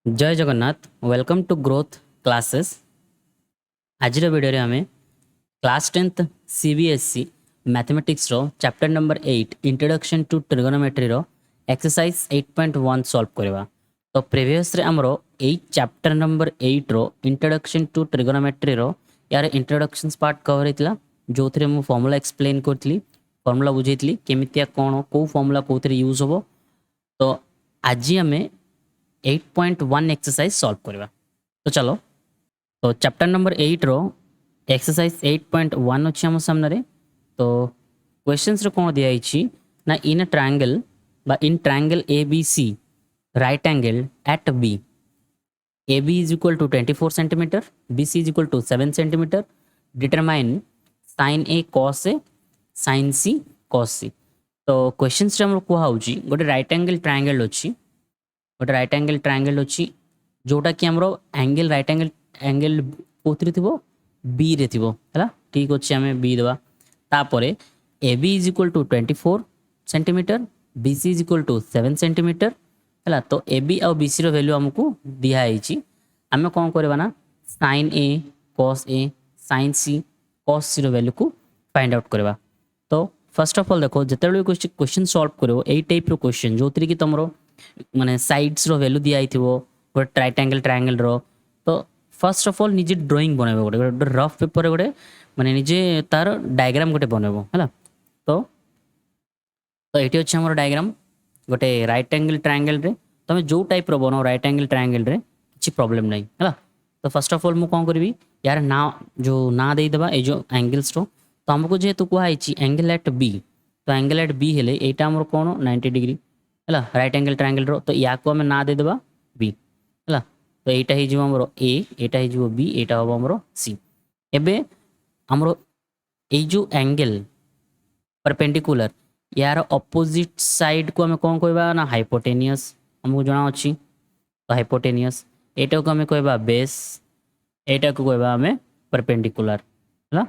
जय Jagannath. Welcome to growth classes. आज video आम क्लास 10th सीबीएसई मैथमेटिक्स रो chapter number 8 introduction to trigonometry रो एक्सरसाइज 8.1 सॉल्व करवा। तो प्रीवियस रे हमरो 8 चैप्टर नंबर 8 रो इंट्रोडक्शन टू ट्रिगोनोमेट्री रो यार इंट्रोडक्शंस पार्ट कवर होता जो थे मुझे फॉर्मूला एक्सप्लेन करी फॉर्मूला बुझेली केमितिया कौन कौ फॉर्मूला कौन यूज हम। तो आज आम 8.1 एक्सरसाइज सॉल्व करवा। तो चलो तो चैप्टर नंबर 8 रो एक्सरसाइज 8.1 अच्छी आम सामने। तो क्वेश्चंस रो कौन दिखाई ना in triangle in triangle A B C right angle at B A B is equal to 24 centimetre B C is equal to 7 centimetre determine sine A cos A sine C cos C. तो questions हम कहुच्छी गोटे right angle triangle अच्छी गोटे right angle triangle अच्छी जोटा कि आमर angle right angle angle कौन थी बी रे थी है ठीक अच्छे आम बी देवा। तापर A B is equal to 24 centimetre B C is equal to 7 centimetre है। तो ए बी आ बी सी वैल्यू आमको दिखाई आम कौन करवा ना sine A cos A sine C cos C value को फाइंड आउट करवा। तो फर्स्ट ऑफ ऑल देखो जिते क्वेश्चन सॉल्व करो यही टाइप क्वेश्चन जो थी कि तुम माने साइड्स रो वैल्यू दिखाई गोटे राइट एंगल ट्रायंगल रो। तो फर्स्ट ऑफ ऑल निजे ड्राइंग बनइबो गोटे गोटे रफ पेपर गोटे माने निजे तार डायग्राम गोटे बनइबो है। तो तो ये अच्छे आम डायग्राम गोटे राइट एंगल ट्रायंगल रे तुम जो टाइप रो बनाओ राइट एंगल ट्रायंगल रे किसी प्रॉब्लम नहीं है। तो फर्स्ट ऑफ ऑल मुझे कौन करी यार ना जो ना देदेबा ये जो एंगल्स रो। तो आमको जेहेतु कहुई एंगल एट बी तो एंगल एट बी हेले यहाँ आमर कौन 90 डिग्री है राइट एंगल ट्रायंगल रो। तो या को आम ना देदेबा बी है। तो यहाँ होमर ए यहाँ हो बी यहाँ हम आमर सी। एबे आमर ये जो एंगल परपेंडिकुलर यार अपोजिट साइड को आम कौन कहवा ना हाइपोटेनियस आमको जना अच्छी। तो हाइपोटेनियस यहाँ को आम कहवा बेस यहाँ को कहवा आम परपेंडिकुलर है।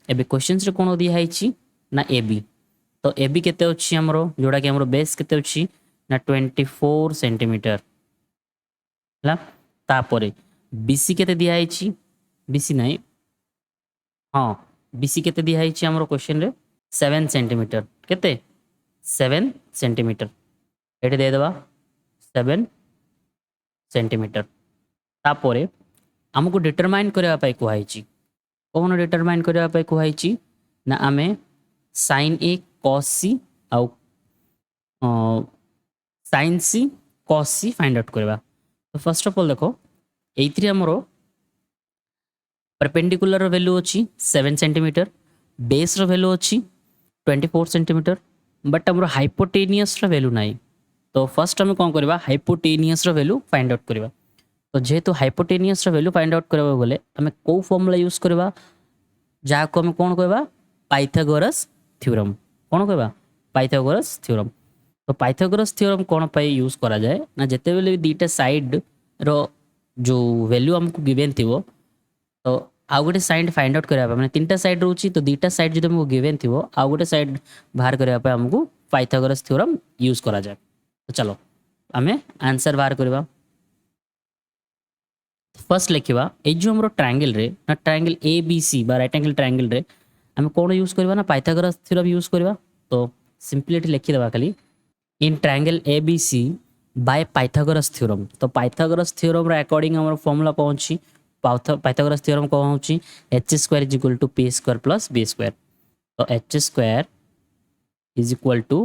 एबे क्वेश्चन रे कौन दिखाई ना ए बी। तो ए बी केते अच्छी आमर जोड़ा कि आमर बेस केते अच्छी ना 24 सेंटीमीटर है। तापर बीसी केते दिखाई बीसी नहीं हाँ बीसी केते दिखाई आमर क्वेश्चन रे 7 सेंटीमीटर केते 7 सेंटीमीटर ये देदेबा 7 सेंटीमीटर। तापर आमको डिटरमाइन करने कहुई कौन डिटरमाइन करने कहुई ना आम साइन ए कॉस सी आउ साइन सी कॉस सी फाइंड आउट करवा। तो फर्स्ट ऑफ ऑल देखो ये आमर परपेंडिकुलर वैल्यू अच्छी 7 सेंटीमीटर बेस वैल्यू अच्छी 24 सेंटीमीटर बट आमर हाइपोटेनियस वैल्यू ना। तो फर्स्ट आम कौन करवा हाइपोटेनियस वैल्यू फाइंड आउट करवा। तो जेहेतु हाइपोटेनियस वैल्यू फाइंड आउट करवा बोले आम कौ फॉर्मूला यूज करवा जहाँ को आम कौन कहवा पाइथागोरस थ्योरम कौन कहवा पाइथागोरस थ्योरम। तो पाइथागोरस थ्योरम कौन पाई यूज करा जाए ना जिते बेले दीटा साइड रो जो वैल्यू आमको गिवेन थी तो आउ गोटे साइड फाइंड आउट करने मैंने 3टा साइड रोची तो 2टा साइड जो तुमको गिवेन थी आउ गोटे साइड बाहर करने आमको पाइथागोरस थ्योरम यूज करा जाए। तो चलो आम आंसर बाहर करवा। फर्स्ट लिखा ये जो आम ट्रायंगल रे ना triangle A B C right angle triangle रे आम कौन यूज करवा ना पाइथागोरस थ्योरम यूज करवा। तो सिंपली लिखिदेवा खाली in triangle A B C by Pythagoras theorem. तो पाइथागोरस थ्योरम रे अकॉर्डिंग आम फॉर्मूला कौन अच्छी पाइथागोरस थ्योरम कौन होची H square is equal to P square plus B square. तो H square is equal to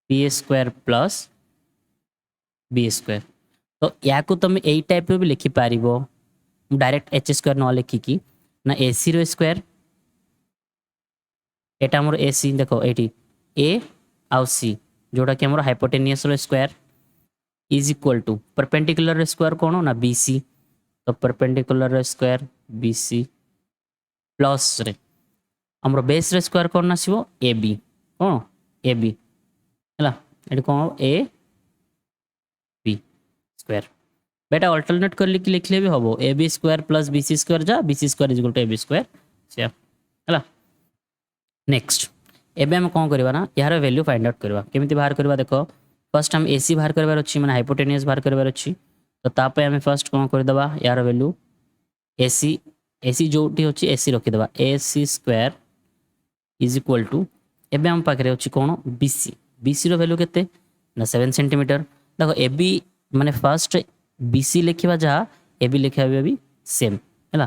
P square plus B square. तो या को तुम यही टाइप भी लिखिपार डायरेक्ट एच स्क्वायर न लिखिकी ना ए सी रो स्क्वायर एटा मोर ए सी देखो ये ए आउ सी जोटा कि आम हाइपोटेनियस रो square is equal to perpendicular square कौन ना बी सी। तो perpendicular square B C plus रे आमर बेस स्क्वायर कौन आसो ए बी कौन ए बी है ये कौन ए बी स्क्वायर बेटा अल्टरनेट कर लिखले भी हम A B square plus B C square जा B C square is equal to A B square है। नेक्स्ट एबे हम कौन करवा ना यार वैल्यू फाइंड आउट करवा केमिति बाहर करवा देखो फर्स्ट हम एसी बाहर करबार अछि माने हाइपोटेनियस बाहर करबार अछि तो तापे हम फर्स्ट कोन कर दबा यार वैल्यू एसी एसी जोटी अछि एसी रखि दबा AC square is equal to AB हम पाखरे अछि कोन बीसी बीसी रो वैल्यू केते ना 7 सेंटीमीटर देखो एबी माने फर्स्ट बीसी लिखिबा जा एबी लिखिबा भी सेम हैला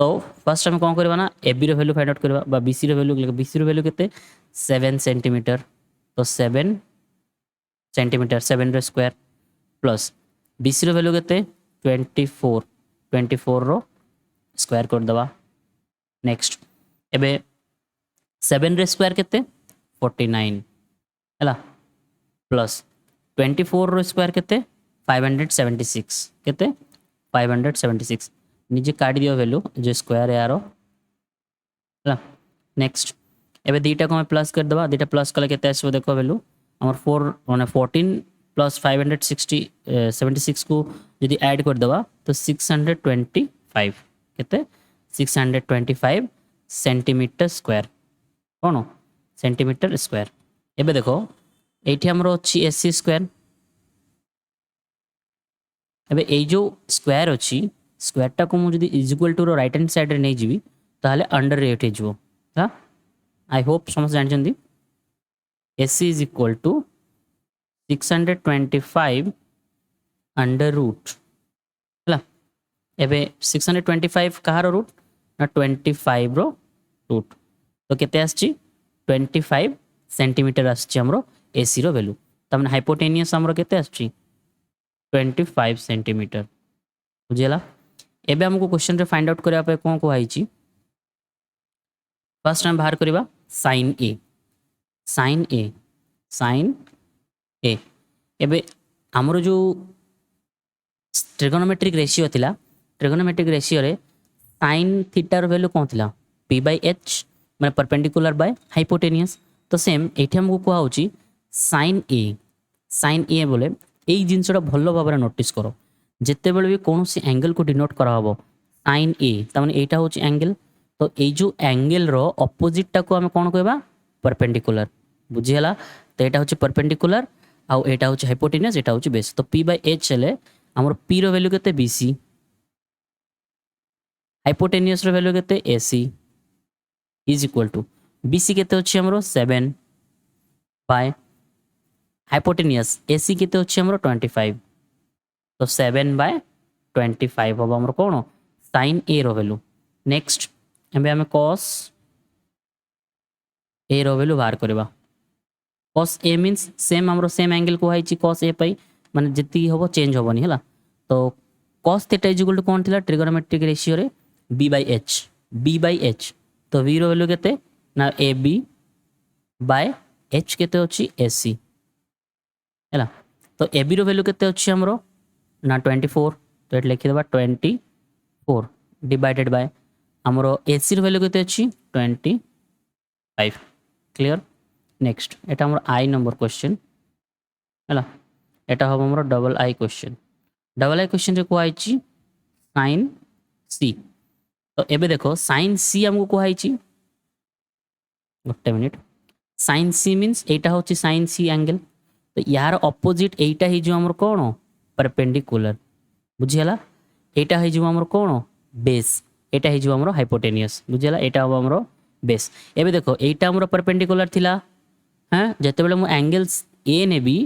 तो फर्स्ट हम कौन करबा ना एबी रो वैल्यू फाइंड आउट करबा बा बीसी रो वैल्यू बीसी रो वैल्यू केते 7 सेंटीमीटर तो 7 सेंटीमीटर 7 रो स्क्वायर प्लस बीसी रो वैल्यू केते 24 24 रो स्क्वायर कर दबा नेक्स्ट एबे 7 रो स्क्वायर केते 49 हैला प्लस 24 रो स्क्वायर केते 576 केते 576 निजे काटी दियो वैल्यू जो स्क्वायर यारो ହେଲା नेक्स्ट एबे दीटा को प्लस कर दबा दीटा प्लस कले केते आसबो देखो वैल्यू हमर 4 माने 14 प्लस 560 76 को यदि ऐड कर दबा तो 625 केते 625 सेंटीमीटर स्क्वायर कोन सेंटीमीटर स्क्वायर एबे देखो एठी हमरो अछि एसी स्क्वायर एबे ए जो स्क्वायर अछि स्क्वायर टा को मु जदी इज इक्वल टू रो राइट हैंड साइड रे नै जीवी ताले अंडर रेट हे जो हा आई होप समझ जान जंदी AC is equal to 625 under root हला एबे 625 कहार रूट ना 25 रो रूट तो केते आछि 25 सेंटीमीटर आछि हमरो एसी रो वैल्यू तमने हाइपोटेनियस हमरो केते आछि 25 सेंटीमीटर बुझेला एबे हमको क्वेश्चन रे फाइंड आउट करबा पे कोन को आइची फर्स्ट हम बाहर करबा sin a sin a एबे हमरो जो ट्रिगोनोमेट्रिक रेशियो थिला ट्रिगोनोमेट्रिक रेशियो रे sin थीटा रो वैल्यू कोन थिला p/h माने परपेंडिकुलर बाय हाइपोटेनियस तो सेम एठी हमको को आउची sin a बोले एई जिंसटा भलो भाबरे नोटिस करो जेते बेले भी कोनोसी एंगल को डिनोट करा हबो sin a त माने एटा होची एंगल तो ए जो एंगल रो ऑपोजिट टा को हम कोन कहबा परपेंडिकुलर बुझियला तो एटा होची परपेंडिकुलर आउ एटा होची हाइपोटेनियस एटा होची बेस तो p/h हेले हमर p रो वैल्यू केते bc हाइपोटेनियस रो वैल्यू केते ac is equal to bc केते होची हमरो 7 बाय हाइपोटेनियस ac केते होची हमरो 25 तो 7 बाय 25 हबो हमरो कोन sin a रो वैल्यू नेक्स्ट एबे हमें cos a रो वैल्यू बाहर करबा cos a मींस सेम हमरो सेम एंगल को हाइची cos a पई माने जति होबो चेंज होबनी हला तो cos theta is equal to कोन थिला ट्रिगोनोमेट्रिक रेशियो रे b/h तो v रो वैल्यू केते ना ab बाय h केते होची ac हला तो ab रो वैल्यू केते होची हमरो ना 24 तो एट लिखि देबा 24 डिवाइडेड बाय हमरो ac रो वैल्यू केते अछि 25 क्लियर नेक्स्ट एटा हमरो i नंबर क्वेश्चन हला एटा हो हमरो डबल i क्वेश्चन रे को आइची sin c तो एबे देखो sin c हमको को आइची गोटे मिनिट sin c मींस एटा होची sin c एंगल तो यार ऑपोजिट एटा ही जो हमरो कोन परपेंडिकुलर बुझियला एटा ही जो हमरो कोन बेस एटा ही जो हमरो हाइपोटेनियस बुझियला एटा हो हमरो बेस एबे देखो एटा हमरो परपेंडिकुलर थिला हां जते बेले मु एंगल्स a नेबी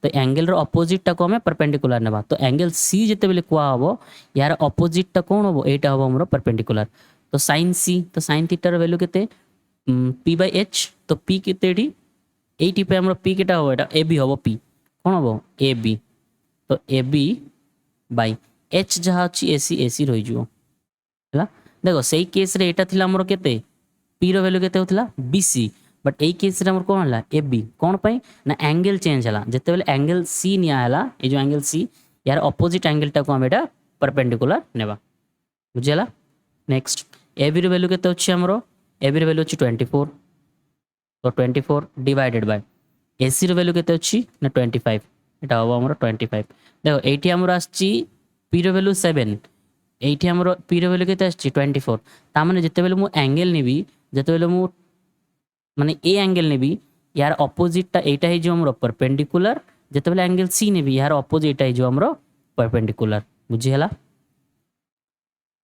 तो एंगल रो ऑपोजिट टा को हम परपेंडिकुलर नेबा तो एंगल c जते बेले कुआ हबो यार ऑपोजिट टा कोन हबो एटा हबो हमरो परपेंडिकुलर तो sin c तो sin थीटा रो वैल्यू केते p/h तो p केते डी 80 पे हमरो p केटा हबो एटा ab हबो p कोन हबो ab तो ab बाय h जहा अछि ac रहि जिवो हला देखो सही केस रे एटा थिला हमरो केते p रो वैल्यू केते होतला bc बट ए केस रे हमर कोन हला ab कोन पई ना एंगल चेंज हला जते बेले एंगल c निया हला ए जो एंगल c यार ऑपोजिट एंगल टा को हम एटा परपेंडिकुलर नेबा बुझियला नेक्स्ट ab रो वैल्यू केते अछि हमरो ab रो वैल्यू अछि 24 तो 24 डिवाइडेड बाय ac रो वैल्यू केते अछि ना 25 एटा हो हमरो 25 देखो एठी हमरो आछि p रो वैल्यू 7 एठी हमरो p रो वैल्यू केते अछि 24 ता माने जते बेले मु एंगल नेबी जते बेले मु माने ए एंगल नेबी यार अपोजिटा एटा है जो हमरो परपेंडिकुलर जेतेबेले एंगल सी ने भी यार अपोजिट है जो हमरो परपेंडिकुलर बुझी हला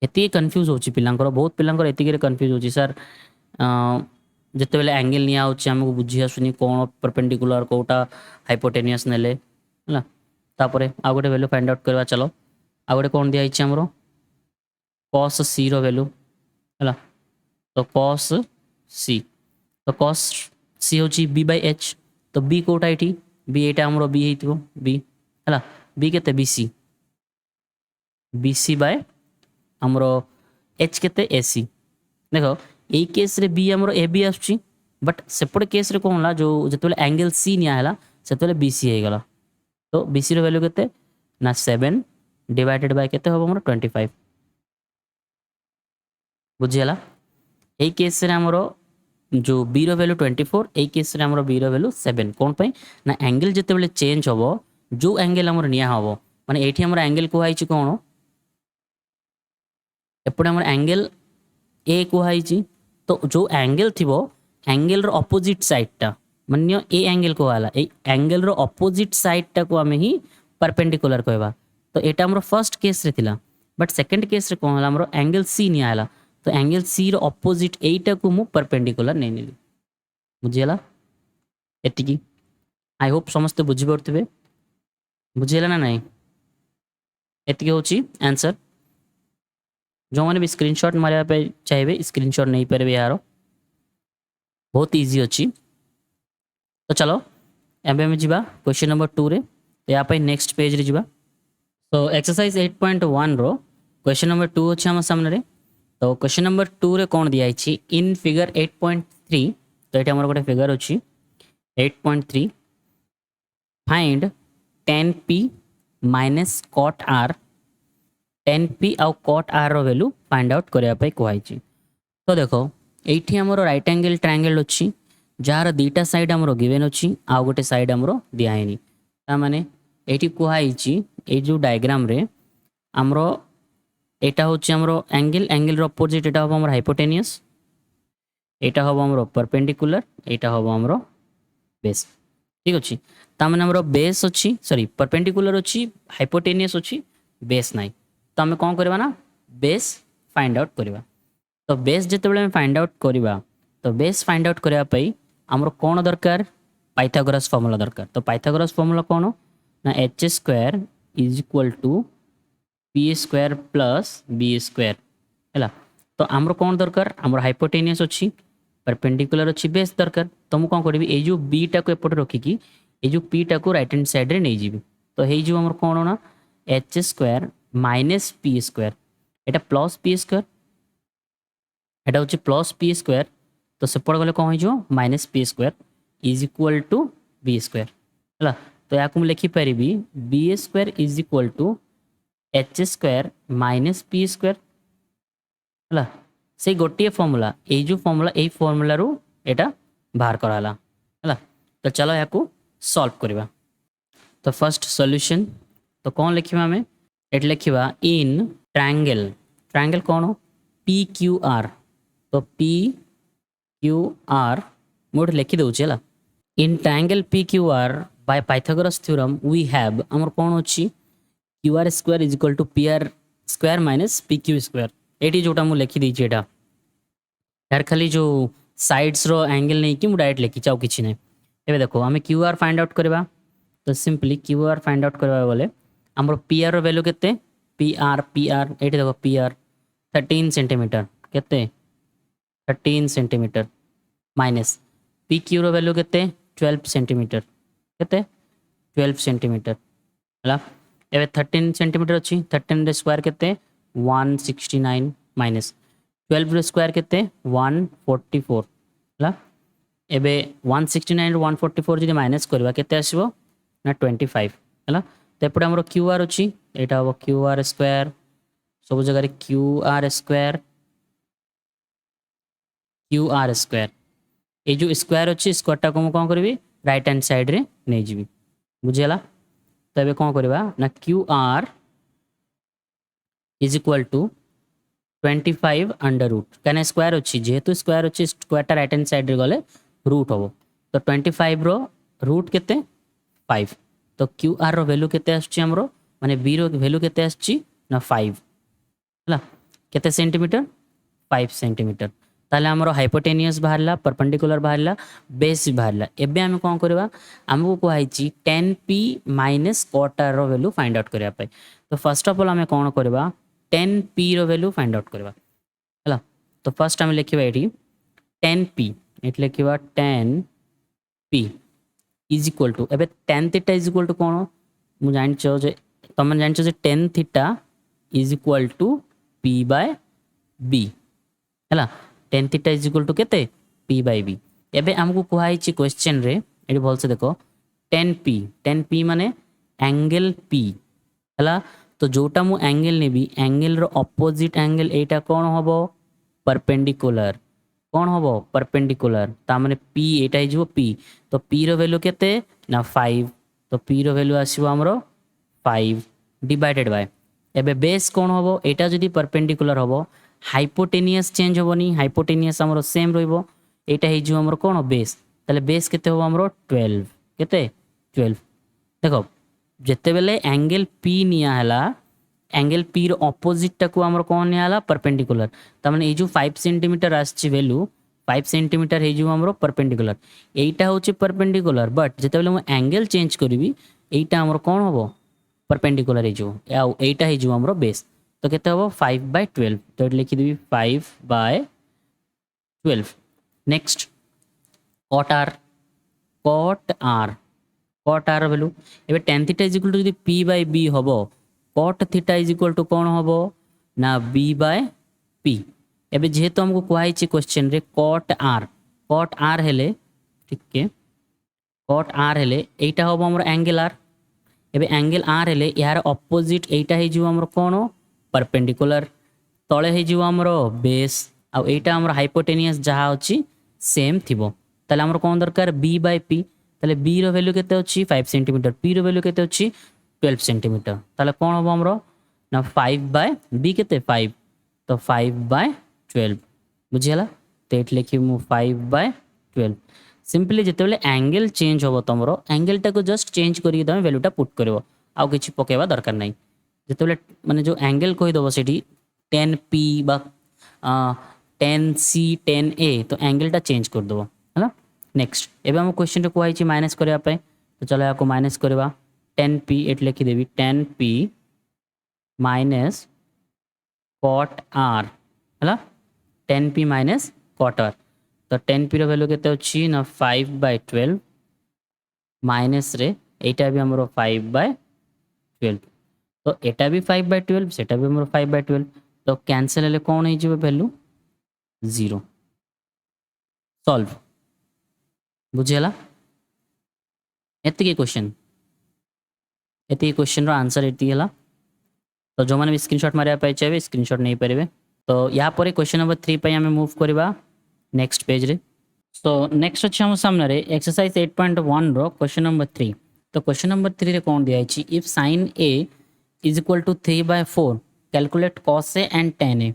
एति कंफ्यूज होची पिलांकर बहुत पिलांकर एति के कंफ्यूज होची सर जेतेबेले एंगल निया होची हमको बुझी आसुनी कोन परपेंडिकुलर कोटा हाइपोटेनियस नेले हला तापरे आ गोटे वैल्यू फाइंड आउट करवा चलो आ गोटे कोन दिया हिची हमरो cos c रो वैल्यू हला तो cos c तो cos c होची b by h तो b कोटा एठी b एटा हमरो b हेतिबो b हला b केते bc bc by हमरो h केते ac देखो ए केस रे b हमरो ab आछी बट सेपट केस रे कोनला जो जेतले एंगल c निया हला सेतले bc हे गला तो bc रो वैल्यू केते ना 7 डिवाइडेड बाय केते होबो हमरो 25 बुझियला ए केस रे हमरो जो b रो वैल्यू 24 ए केस रे हमरो b रो वैल्यू 7 कोन पई ना एंगल जेते बेले चेंज होबो जो एंगल हमरो निया होबो माने एठी हमरो एंगल को हाइची कोन एपडे हमरो एंगल ए को हाइची तो जो एंगल थिबो एंगल रो ऑपोजिट साइड टा मान्य ए एंगल को वाला ए एंगल रो ऑपोजिट साइड टा को हमें ही परपेंडिकुलर कहबा तो एटा हमरो फर्स्ट केस रे थिला बट सेकंड केस रे कोन हला हमरो एंगल सी निया हला तो एंगल सी रो ऑपोजिट एटा को मु परपेंडिकुलर नै नेली बुझियला एतिकी आई होप समस्त बुझि परथिबे बुझियला ना नै एतिकी होची आंसर जो मैंने भी स्क्रीनशॉट मारे पे चाहिए स्क्रीनशॉट नहीं पारे यार बहुत इजी अच्छी तो चलो एम एम जीवा क्वेश्चन नंबर 2 रे तो या पे नेक्स्ट पेज रे जीवा तो एक्सरसाइज 8.1 रो क्वेश्चन नंबर 2 अछि हम सामने रे तो क्वेश्चन नंबर 2 रे कोन दिया अछि इन फिगर 8.3 तो एटा हमर गोटे फिगर अछि 8.3 find tan p minus cot r tan p आउ cot r रो वैल्यू फाइंड आउट करया पे कहै छी तो देखो एठी हमरो राइट एंगल ट्रायंगल अछि जार दीटा साइड हमरो गिवन अछि आ गोटे साइड हमरो दिया हैनी ता माने एठी कहै छी ए जो डायग्राम रे हमरो एटा होछि हमरो एंगल एंगल रो अपोजिट एटा हो हमरो हाइपोटेनियस एटा हो हमरो परपेंडिकुलर एटा हो हमरो बेस ठीक अछि ता माने हमरो बेस अछि सॉरी परपेंडिकुलर अछि हाइपोटेनियस अछि बेस नाही तो आम कौन करवा ना बेस फाइंड आउट करवा तो बेस जिते फाइंड आउट करवा तो बेस फाइंड आउट करने आमर कौन दरकार पाइथागोरस फॉर्मूला दरकार तो पाइथागोरस फॉर्मूला कौन ना H square is equal to P square plus B square है तो आमर कौन दरकार आमर हाइपोटेनियस अच्छी परपेंडिकुलर अच्छी बेस दरकार तो मुझे कौन करी ये जो बी टा को एपटे रखिकी ये जो पी टा को राइट हैंड साइड रे नहीं जीवी तो ये आमर कौन ना H square minus P square एटा प्लस पी स्क्वायर एटा होची प्लस पी स्क्वायर तो सेपट गले कौन हो minus P square is equal to B square है तो या लिखि पारि B square is equal to H square minus P square है से गोटे फॉर्मूला ये जो फॉर्मूला यही फॉर्मूला रू एटा बाहर कराला है तो चलो या सॉल्व करवा तो फर्स्ट सॉल्यूशन तो कौन लिखा आम एट लिखा इन ट्रायंगल ट्रायंगल कौन हो पी क्यू आर तो पी क्यू आर मोटे लिखि दूसरे है in triangle P Q R by Pythagoras theorem we have आमर कौन अच्छी Q R square is equal to P R square minus P Q square ये जोटा मुझे लिखी देची एटा यार खाली जो साइड्स रो एंगल नहीं कि मुझे डायरेक्ट लिखी चाहूँ किसी नहीं ये देखो आम क्यू आर फाइंड आउट करवा तो simply Q R find out करवा बोले आमर पी आर वैल्यू केते पी आर ये देखो पी आर 13 सेंटीमीटर केते 13 centimetre minus P Q rho value केते 12 सेंटीमीटर केते 12 सेंटीमीटर है एवं 13 सेंटीमीटर अच्छी 13 रे स्क्वायर केते 169 माइनस 12 रे स्क्वायर केते 144 है एवं 169 144 जी माइनस करवा केते आसीबो ना 25 है तो एपटे आमर क्यू आर अच्छी यहाँ हम क्यू आर स्क्वायर सब जगह क्यू आर स्क्वायर ये जो स्क्वायर अच्छी स्क्वायर टाक मुझे कौन करी राइट हैंड साइड रे नहीं जीवी बुझीगला तो ये कौन करवा ना Q R is equal to 25 under root कहीं स्क्वायर अच्छी जेहेतु स्क्वायर अच्छी स्क्वायर टा राइट हैंड साइड रे गले रूट हम तो 25 रो रूट केते 5 तो क्यू आर रो वैल्यू केते आछी हमरो माने बी रो वैल्यू केते आछी ना 5 हला केते सेंटीमीटर 5 सेंटीमीटर ताले हमरो हाइपोटेनियस बाहरला परपेंडिकुलर बाहरला बेस बाहरला एबे हम कोन करबा हमको कहैछि 10p माइनस cot r रो वैल्यू फाइंड आउट करिया पय तो फर्स्ट ऑफ ऑल हम कोन करबा 10p रो वैल्यू फाइंड आउट करबा हला तो फर्स्ट हम लिखिबा एठी 10p एट लिखिबा 10p इज इक्वल टू एबे tan theta is equal to कोन मु जानछो जे तुम जानछो जे tan theta is equal to p by b हला tan theta is equal to केते p बाय b एबे हमको कुहाई छि क्वेश्चन रे एडी बोल से देखो 10p माने एंगल p हला तो जोटा मु एंगल नेबी एंगल रो ऑपोजिट एंगल एटा कोन होबो परपेंडिकुलर कोन होबो परपेंडिकुलर ता माने p एटा हिजो p तो p रो वैल्यू केते ना 5 तो p रो वैल्यू आसीबो हमरो 5 डिवाइडेड बाय एबे बेस कोन होबो एटा जदी परपेंडिकुलर होबो हाइपोटेनियस चेंज होबोनी हाइपोटेनियस हमरो सेम रहइबो एटा हिजो हमरो कोन बेस तले बेस केते होबो हमरो 12 केते 12 देखो जेते बेले एंगल p निया हला एंगल p रो ऑपोजिट टाको हमरो कोन निया हला परपेंडिकुलर त माने ए जो 5 सेंटीमीटर आछि वैल्यू 5 सेंटीमीटर हे जो हमरो परपेंडिकुलर एटा होछि परपेंडिकुलर बट जेते बेले मु एंगल चेंज करबी एटा हमरो कोन होबो परपेंडिकुलर हे जो आ एटा हे जो हमरो बेस तो केते होबो 5/12 तो एट लिखि देबी 5/12 next cot r cot r value एबे tan theta is equal to जदी p बाय b होबो cot theta is equal to कोन होबो ना b बाय p एबे जेहेतु हमको कुहाई छि क्वेश्चन रे cot r हेले ठीक के cot r हेले एटा होबो हमर एंगल r एबे एंगल r हेले यार ऑपोजिट एटा हे जो हमर कोन परपेंडिकुलर तळे हे जो हमर बेस आ एटा हमर हाइपोटेनियस जहा अछि सेम थिबो ताले हमर कोन दरकार b बाय p ताले b रो वैल्यू केते अछि 5 सेंटीमीटर p रो वैल्यू केते अछि 12 सेंटीमीटर ताले कोन होबो हमरो ना 5 बाय b केते 5 तो 5/12 बुझियला तो एट लिखि मु 5/12 सिंपली जेते बेले एंगल चेंज होबो तमरो एंगल टा को जस्ट चेंज करी तमे वैल्यू टा पुट करबो आ किछि पकेबा दरकार नै जेते बेले माने जो एंगल कहि दबो सेठी 10p बा 10c 10a तो एंगल टा चेंज कर दबो हला नेक्स्ट एबे हम क्वेश्चन रे कोहाई छि माइनस करबा पे तो चलो याको माइनस करबा 10p एट लिखि देबी 10p माइनस cot r हला 10p माइनस cot r तो 10p रो वैल्यू केते अछि ना 5/12 माइनस रे एटा भी हमरो 5/12 तो एटा भी 5/12 सेटा भी हमरो 5/12 तो कैंसिल हेले कोन हे जिवो वैल्यू 0 सॉल्व बुझियला एति क्वेश्चन रो आंसर एति हला तो जो माने स्क्रीनशॉट मारिया पाइ चाहे स्क्रीनशॉट नहीं पारे तो यहाँ पर क्वेश्चन नंबर 3 पे हमें मूव करबा नेक्स्ट पेज रे सो नेक्स्ट अछि हम सामने रे एक्सरसाइज 8.1 रो क्वेश्चन नंबर 3 तो क्वेश्चन नंबर 3 रे कोन दिया छि if sin a is equal to 3/4 calculate cos a and tan a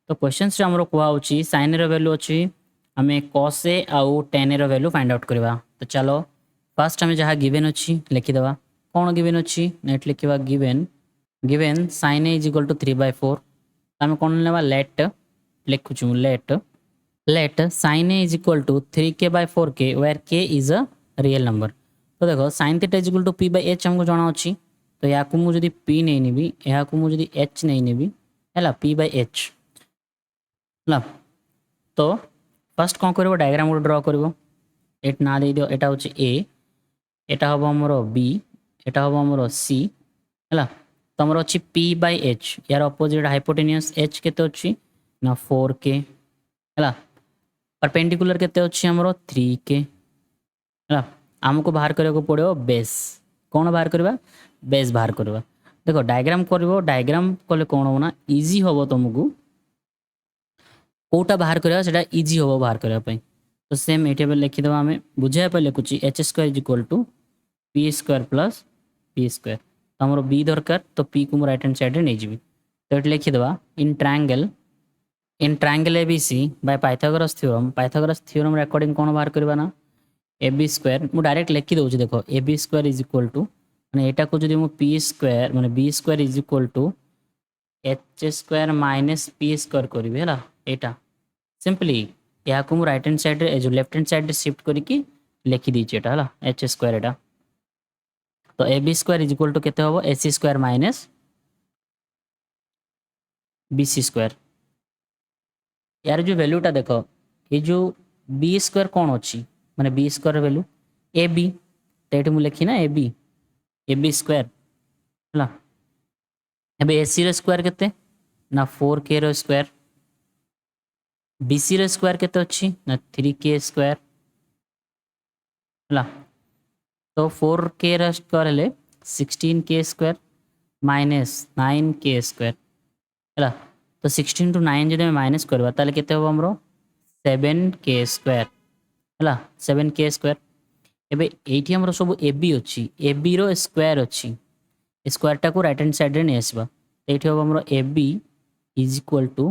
तो क्वेश्चन से हमरो कोआ होछि sin रो वैल्यू अछि हमें cos a आउ tan a रो वैल्यू फाइंड आउट करबा तो चलो फर्स्ट हमें जहां गिवन अछि लिखि देबा कोन गिवन अछि नेट लिखिबा given sin a is equal to 3/4 आम कौन लेवा लेट लिखुचु let sin a is equal to 3k/4k where k is a real number तो देखो sin theta is equal to p by h हमको जाना अछि तो या को मु जदी p नै नेबी या को मु जदी h नै नेबी हला p by h ला तो फर्स्ट कोन करबो डायग्राम को ड्रा करबो एट ना दे दियो एटा होछि a एटा होबो हमरो b एटा होबो हमरो c हला तमरो अछि p by h यार ऑपोजिट हाइपोटेनियस h केते अछि ना 4k हला परपेंडिकुलर केते अछि हमरो 3k हला हमको बाहर करे को पड़ो बेस कोन बाहर करबा बेस बाहर करबा देखो डायग्राम करबो डायग्राम कोले कोन होना इजी होबो तुमको कोटा बाहर करबा सेटा इजी होबो बाहर करबा पई तो सेम एटे पे लिखि दबा हमें बुझाय पे लिखुची h² = p² + p²। हमरो b दरकार तो p को राइट हैंड साइड रे नै जिबी तो एट लिखि दबा in triangle ABC by Pythagoras theorem रे अकॉर्डिंग कोन बाहर करबा ना ए बी स्क्वायर मु डायरेक्ट लिखि दउछि देखो A B square is equal to माने एटा को जदि मु पी स्क्वायर माने B square is equal to H square minus P square करबे हला एटा सिंपली या को मु राइट हैंड साइड रे जो लेफ्ट हैंड साइड रे शिफ्ट करके लिखि दीछि एटा हला एच स्क्वायर एटा तो A B square is equal to केते होबो A C square minus B C square यार जो वैल्यूटा देखो ये जो बी स्क्वायर कौन अच्छी माने B square value A B तो ये मुझे लिखी ना ए बी स्क्वायर है एबे ए सी स्क्वायर केते ना 4k रो स्क्वायर बी सी रो स्क्वायर केते अच्छी ना 3k स्क्वायर है तो 4k रो स्क्वायर हेले 16k square minus 9k square है तो 16 टू 9 जब माइनस करवा ताले केते हो हमरो 7k स्क्वायर है 7k स्क्वायर एबे एठी हमरो सब ए बी अछि ए बी रो स्क्वायर अछि स्क्वायर टा को राइट हैंड साइड रे नै आसीबा एठी हो हमरो A B is equal to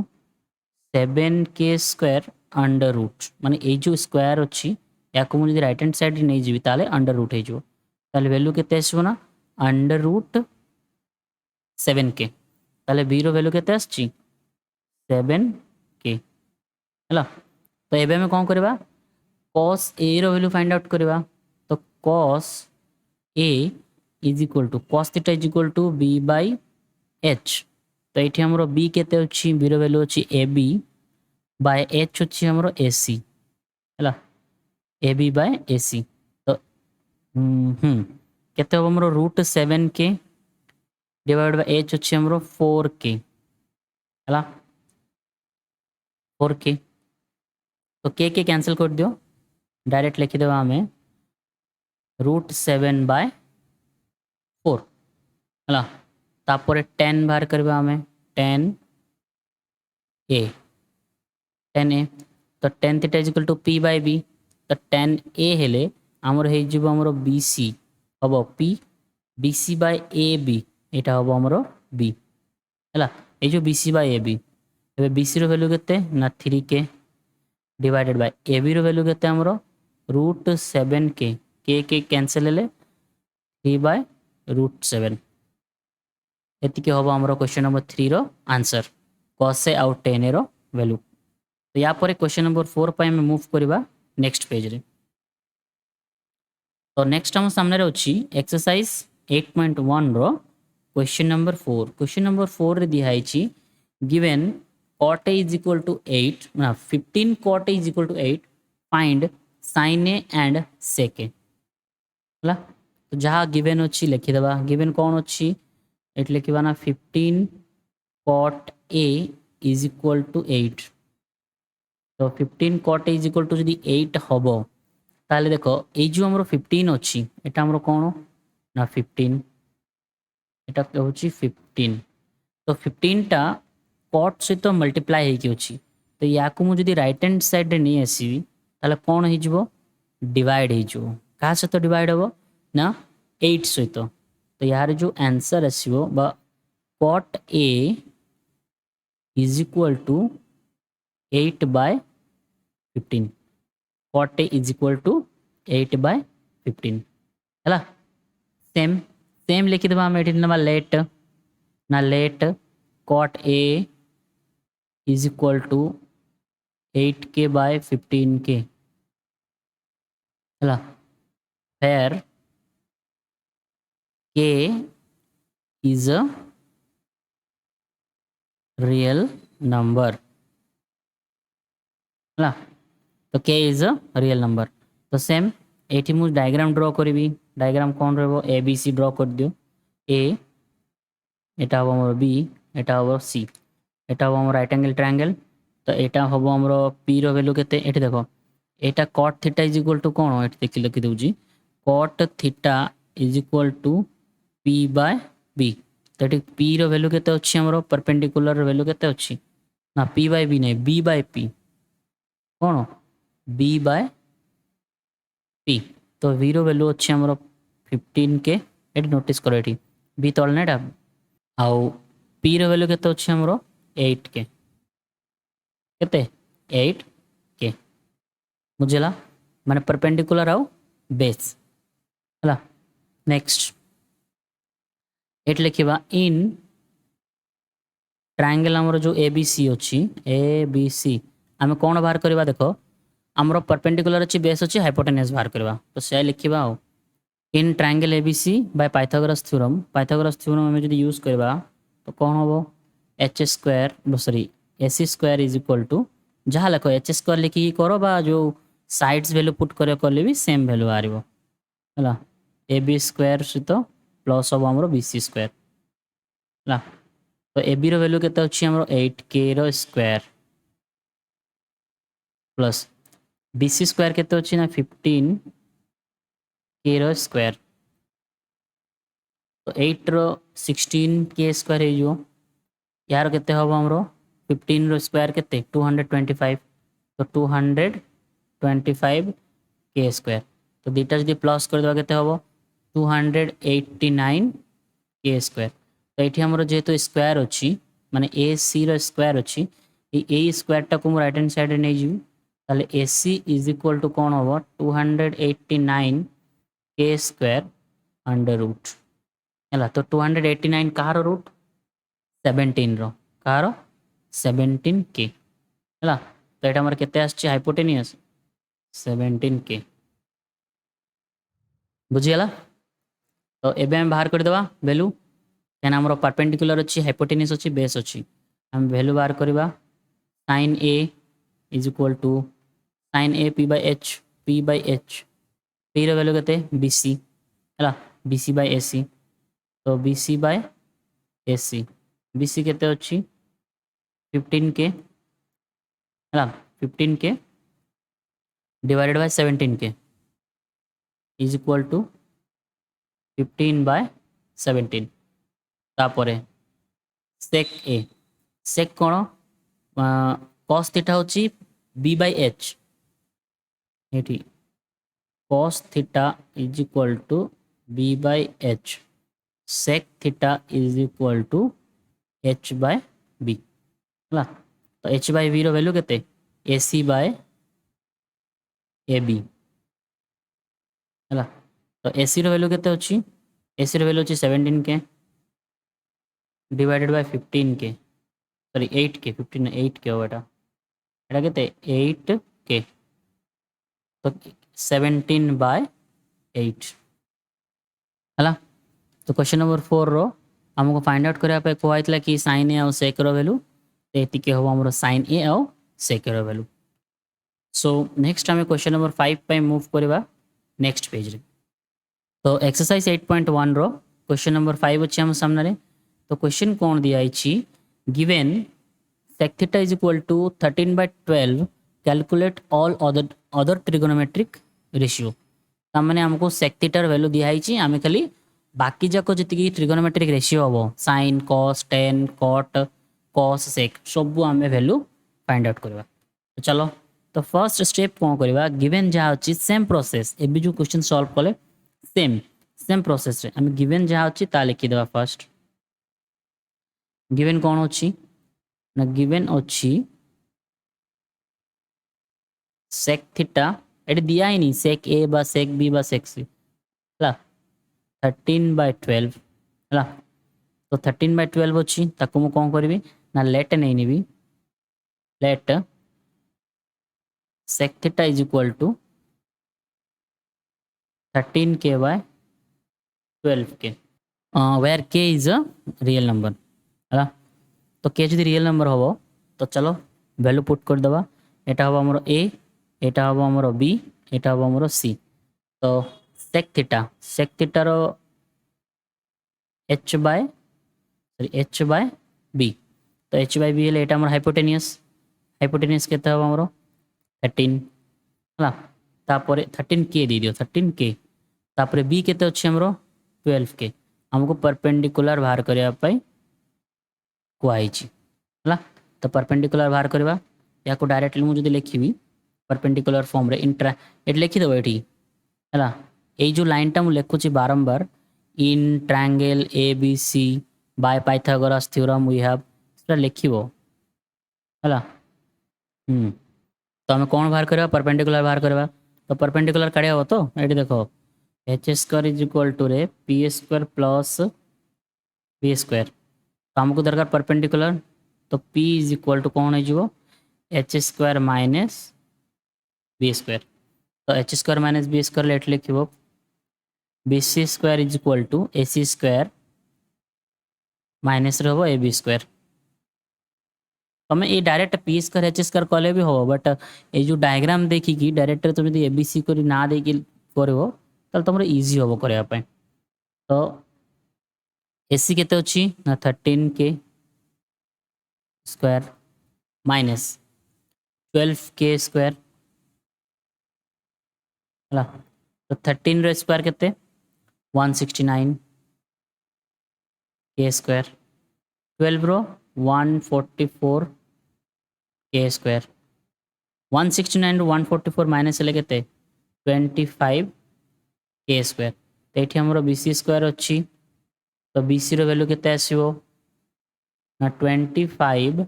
7k square under root माने ए जो स्क्वायर अछि या को मुझे राइट हैंड साइड रे नै जिवि ताले अंडर रूट हे जो ताले वैल्यू केते आसीबो ना अंडर रूट 7k ताले बी रो वैल्यू केते आछि 7k है तो एबे हमें कौन करवा cos a रो वैल्यू फाइंड आउट करवा तो cos a is equal to cos theta is equal to b by h तो ये हमरो b केते अछि b रो वैल्यू अछि ab बाय h अछि हमरो ac है ab बाय ac तो केते हो हमरो root 7k divide by h अछि हमरो 4k है 4k तो के कैंसिल कर दियो डायरेक्ट लिखि देबा हमें रूट 7 बाय 4 है तापर 10 बाहर करबा हमें 10 a तो 10 theta is equal to p by b तो 10 a हेले हमर हे जिवो हमर bc हबो p bc बाय ab एटा हबो हमर b है ए जो bc बाय ab एबे bc रो वैल्यू केते ना 3k divided by A B रो वैल्यू केते हमरो रूट 7k के कैंसिल हेले 3 बाय रूट 7 एतिके होबो हमरो क्वेश्चन नंबर 3 रो आंसर cos से आउट 10 रो वैल्यू तो या पर क्वेश्चन नंबर 4 पय हम मूव करबा नेक्स्ट पेज रे तो नेक्स्ट हम सामने रे अछि एक्सरसाइज 8.1 रो क्वेश्चन नंबर 4 रे दिहाई छी given cot a is equal to 8 ना 15 cot a is equal to 8 find sin a and sec a हला तो जहाँ गिवन अच्छी लिखि देबा गिवन कौन अच्छी एट लिखिबा ना 15 cot a is equal to 8 तो 15 cot a is equal to जदी 8 हबो ताले देखो ए जो हमरो 15 अच्छी एटा हमरो कौन ना 15 एटा होची 15 तो 15 टा कॉट सहित मल्टीप्लाई होइकी अछि तो या को मु जदी राइट हैंड साइड रे नै आसीबी ताले कोन हे जिवो डिवाइड हे जो का सहित डिवाइड होबो ना 8 सहित तो यार जो आंसर आसीबो बा cot a is equal to 8 by 15 cot a is equal to 8 by 15 हला सेम सेम लिखि देबा हम एठी नबा लेट ना late cot a is equal to 8k by 15k है where k is a real number है तो k is a real number तो सेम एठी मु डायग्राम ड्रॉ करबी डायग्राम कौन रहबो a b c ड्रॉ कर दियो a एटा हो हमर b एटा हो c एटा हो हमर राइट एंगल ट्रायंगल तो एटा होबो हमरो p रो वैल्यू केते एठी देखो एटा cot theta is equal to कोन एठी देखि लिखि दउजी cot theta is equal to p by b तो एठी p रो वैल्यू केते अछि हमरो परपेंडिकुलर रो वैल्यू केते अछि ना p बाय b नै b बाय p कोन b बाय p तो v रो वैल्यू अछि हमरो 15 के एठी नोटिस करो एठी b तळने एटा आउ p रो वैल्यू केते अछि हमरो 8 के केते 8 के मुझेला माने परपेंडिकुलर आउ बेस है। नेक्स्ट एट लिखा इन ट्रायंगल आमर जो ए बी सी अच्छी ए बी सी आम कौन बाहर करवा देख आमर परपेंडिकुलर अच्छी बेस अच्छी हाइपोटेनस बाहर करवा तो से लिखा in triangle A B C by Pythagoras theorem आम जो यूज करवा तो कौन हम H square sorry A C square is equal to जहाँ लिख एच स्क्वायर लिखिकी कर बा जो साइड्स वैल्यू पुट कले भी सेम वैल्यू बाहर है ए बी स्क्वायर सहित प्लस हम आमर बी सी स्क्वायर है। तो ए बी रैल्यू के 8k square plus B C square के 15k स्क्वायर तो 8 16k स्क्वायर हो यार के हम आमर 15 स्क्वायर के 225 तो 225k स्क्वायर तो दुटा जब प्लस करदे के हम 289k स्क्वायर तो ये आमर जेहेतु स्क्वायर अच्छी माने ए सी स्क्वायर अच्छी ए स्क्वायर टाक मुझे राइट हैंड साइड नहीं जी ताले ए सी इज इक्वल टू कौन हम 289k स्क्वायर अंडर रूट है। तो 289 कहार रूट 17 कहार 17k है। तो ये आमर केते आछे हाइपोटेनियस 17k बुझीगला। तो एबे हम बाहर कर देवा वैल्यू क्या आमर परपेंडिकुलर अच्छी हाइपोटेनियस अच्छी बेस अच्छी आम वैल्यू बाहर करवा sine A is equal to sine A P by H P value के बी सी है B C by A C तो B C by A C B C के 15k है 15k divided by 17k is equal to 15/17 तापरे sec A sec कौन cos theta होची B by H ये cos theta is equal to B by H sec theta is equal to H bye B है। तो H bye B value के ए सी by A B है। तो ए सी value के ए सी value अच्छी 17k divided by 15k sorry 8k 15 8k हो एटा के 8k तो 17/8 है। तो क्वेश्चन नंबर 4 रो आमको फाइंड आउट करने कहला कि साइन ए और सेक वैल्यू तो ये हम आम साइन ए और सेक वैल्यू। सो नेक्स्ट आम क्वेश्चन नंबर 5 पे मूव करवा नेक्स्ट पेज रे। तो एक्सरसाइज 8.1 रो क्वेश्चन नंबर 5 अच्छे आम सामने तो क्वेश्चन कौन दिखाई given sec theta is equal to 13/12 calculate all other trigonometric ratio तार आमको sec theta वैल्यू दिखाई आम खाली बाकी जाक जी ट्रिगोनोमेट्रिक रेशियो हम sin cos tan cot cos sec सब आम वैल्यू फाइंड आउट करवा। तो चलो तो फर्स्ट स्टेप कौन करवा गिवेन जहाँ अच्छी सेम प्रोसेस ए जो क्वेश्चन सॉल्व कले सेम प्रोसेस रे आम गिवेन जहाँ अच्छी ता लिखिदेवा। फर्स्ट गिवेन कौन अच्छी ना गिवेन अच्छी सेक थीटा ये दिया ही नहीं सेक ए बा सेक बी बा सेक सी है 13/12 है। तो 13/12 अच्छी ताको मु कौन करी ना लेट नहीं नी late sec theta is equal to 13k/12k where k is a real number है। तो k जो रियल नंबर हम तो चलो वैल्यू पुट कर दवा एटा हम आमर ए एटा हम आमर बी एटा हम आमर सी। तो सेक थीटार एच बाय बी तो एच बाय बी है हाइपोटेनियस के हम आमर 13 है 13k दे दियो 13k तापर बी के अच्छे आमर 12k आमको परपेंडिकुलर बाहर करने कहुई है। तो परपेंडिकुलर बाहर करवा या डायरेक्टली मुझे लिखी परपेंडिकुलर फॉर्म रे इंट्रा ये लिखिदेव ये है ये जो लाइनटा मुझे लिखुची बारंबार in triangle A B C by Pythagoras theorem we have लिखिबो है। तो आम कौन बाहर करवा परपेंडिकुलर बाहर करवा तो परपेंडिकुलर काढ़ी हम तो ये देख H square is equal to रे P square plus P square तो आमको दरकार परपेंडिकुलर तो पी इज इक्वाल टू कौन हो H square minus B square तो H square minus B square एट लिख B C square is equal to A C square minus हम ए बी स्क्वायर तुम ये direct P square H square कले भी हम बट ये जो डायग्राम देखिकी डायरेक्ट तुम ए बी सी कर ना देकी कर तुम इजी हम करने तो एसी केते अच्छी ना 13k square minus 12k square है तो 13 रो स्क्वायर केते 169 k स्क्वायर 12 रो 144 k स्क्वायर 169 रू 144 माइनस हेले केते 25 k स्क्वायर तो ये हमर बीसी स्क्वायर अच्छी तो बीसी रो वैल्यू केते आसीबो ना 25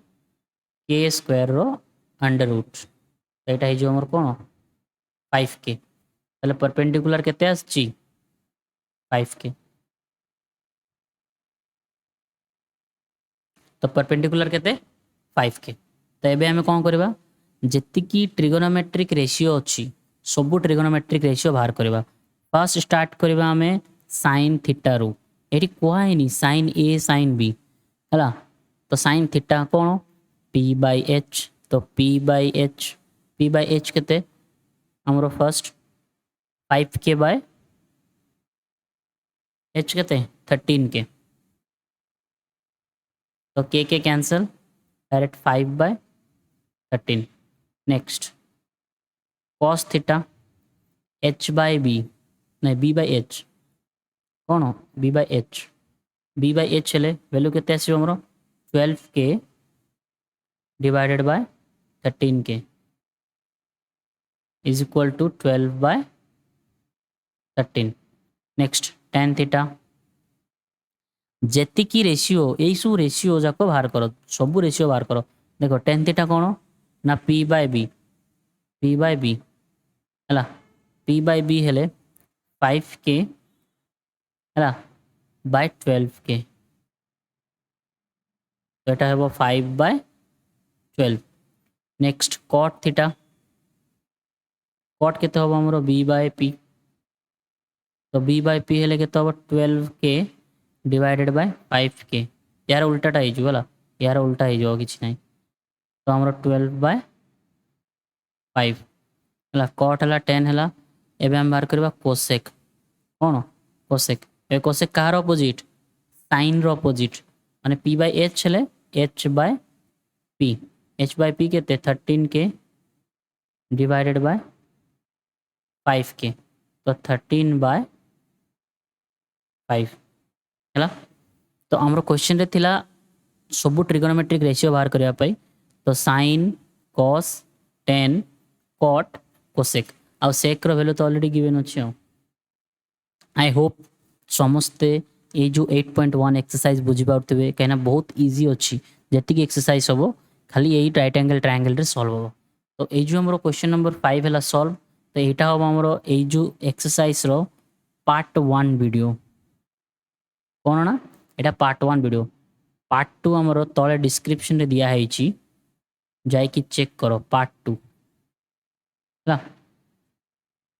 k square rho under root तो यहाँ हो हमर कौन 5k ताले परपेंडिकुलर केते आछि 5k तो परपेंडिकुलर केते 5k तो एबे हमें कौन करबा जेतिकी ट्रिगोनोमेट्रिक रेशियो अच्छी सबू ट्रिगोनोमेट्रिक रेशियो बाहर करबा फर्स्ट स्टार्ट करबा हमें sin थीटा रू एटी कहनी sin a sin b है तो sin थीटा कौन p/h तो p/h केते हमरो फर्स्ट 5k बाय h केते 13k तो k cancel direct 5/13 next cos theta h/b नहीं b/h कौन b/h हेले वैल्यू केते आसीबो हमरो 12k divided by 13k is equal to 12/13 next tan theta जेतिकी रेशियो यही सब रेशियो जाक बाहर कर सबू रेशियो बाहर कर देखो tan थीटा कौन ना p/b है p/b हेले 5k है बाय 12k तो यहाँ है 5/12 नेक्स्ट cot थीटा cot केते हम हमरो b/p तो b/p हेले केते हम 12k डिवाइडेड बाय 5k यार उल्टाटा हो यार उल्टा हो कि नहीं तो हमरो 12/5 है cot है 10 है एबे हम बाहर करबा कोसेक कौन कोसेक ए कोसेक कहार अपोजिट साइन रो अपोजिट माने p/h हेले h/p h/p केते 13k डिवाइडेड बाय 5k तो 13/5 है तो आमर क्वेश्चन रे थिला सब ट्रिगोनोमेट्रिक रेशियो बाहर करबा पई तो sin cos tan cot cosec आ sec रो वैल्यू तो ऑलरेडी गिवन अछि आई होप समस्ते ये जो 8.1 एक्सरसाइज बुझी पाउतबे कहना बहुत इजी अच्छी जति एक्सरसाइज हम खाली यही राइट एंगल ट्रायंगल रे सॉल्व हो तो ये जो हमरो क्वेश्चन नंबर 5 है सॉल्व तो यहाँ हम हमरो ये जो एक्सरसाइज रो पार्ट 1 वीडियो कौन ना यहाँ पार्ट 1 वीडियो पार्ट 2 हमरो तले डिस्क्रिप्शन रे दिया है जाई कि चेक करो पार्ट 2 है